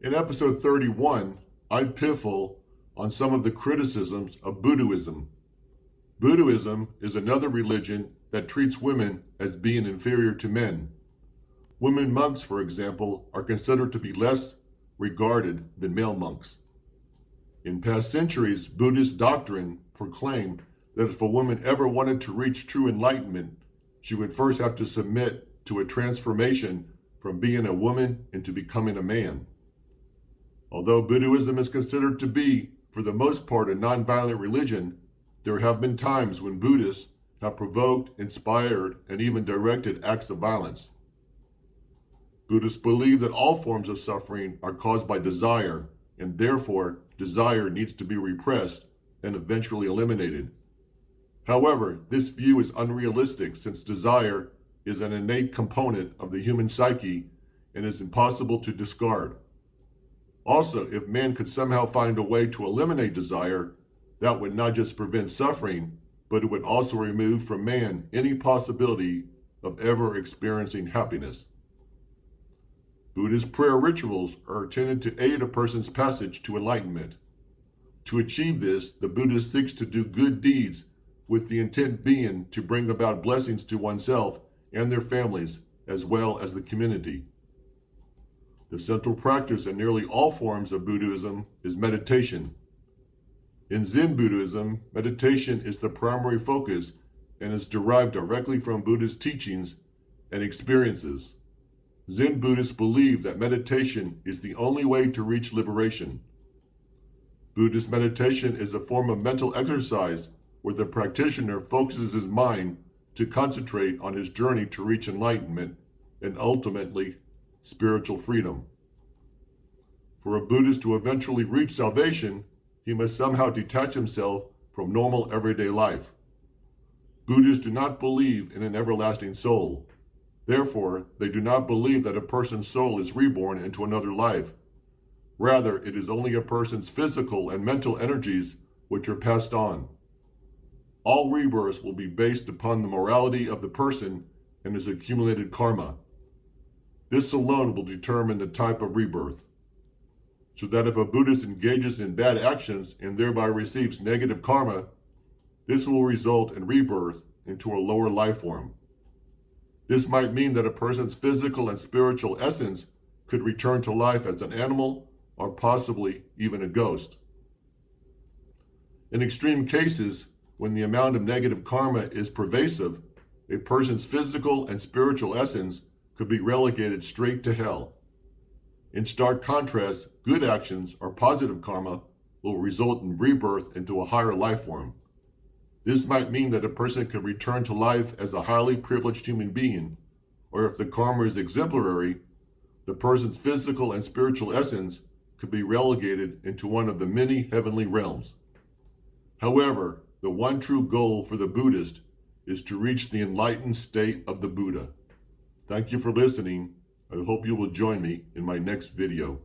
In episode 31, iPiffle on some of the criticisms of Buddhism. Buddhism is another religion that treats women as being inferior to men. Women monks, for example, are considered to be less regarded than male monks. In past centuries, Buddhist doctrine proclaimed that if a woman ever wanted to reach true enlightenment, she would first have to submit to a transformation from being a woman into becoming a man. Although Buddhism is considered to be, for the most part, a nonviolent religion, there have been times when Buddhists have provoked, inspired, and even directed acts of violence. Buddhists believe that all forms of suffering are caused by desire, and therefore desire needs to be repressed and eventually eliminated. However, this view is unrealistic since desire is an innate component of the human psyche and is impossible to discard. Also, if man could somehow find a way to eliminate desire, that would not just prevent suffering, but it would also remove from man any possibility of ever experiencing happiness. Buddhist prayer rituals are intended to aid a person's passage to enlightenment. To achieve this, the Buddhist seeks to do good deeds with the intent being to bring about blessings to oneself and their families, as well as the community. The central practice in nearly all forms of Buddhism is meditation. In Zen Buddhism, meditation is the primary focus and is derived directly from Buddhist teachings and experiences. Zen Buddhists believe that meditation is the only way to reach liberation. Buddhist meditation is a form of mental exercise where the practitioner focuses his mind to concentrate on his journey to reach enlightenment and ultimately spiritual freedom. For a Buddhist to eventually reach salvation, he must somehow detach himself from normal everyday life. Buddhists do not believe in an everlasting soul. Therefore, they do not believe that a person's soul is reborn into another life. Rather, it is only a person's physical and mental energies which are passed on. All rebirths will be based upon the morality of the person and his accumulated karma. This alone will determine the type of rebirth. So that if a Buddhist engages in bad actions and thereby receives negative karma, this will result in rebirth into a lower life form. This might mean that a person's physical and spiritual essence could return to life as an animal or possibly even a ghost. In extreme cases, when the amount of negative karma is pervasive, a person's physical and spiritual essence could be relegated straight to hell. In stark contrast, good actions or positive karma will result in rebirth into a higher life form. This might mean that a person could return to life as a highly privileged human being, or if the karma is exemplary, the person's physical and spiritual essence could be relegated into one of the many heavenly realms. However, the one true goal for the Buddhist is to reach the enlightened state of the Buddha. Thank you for listening. I hope you will join me in my next video.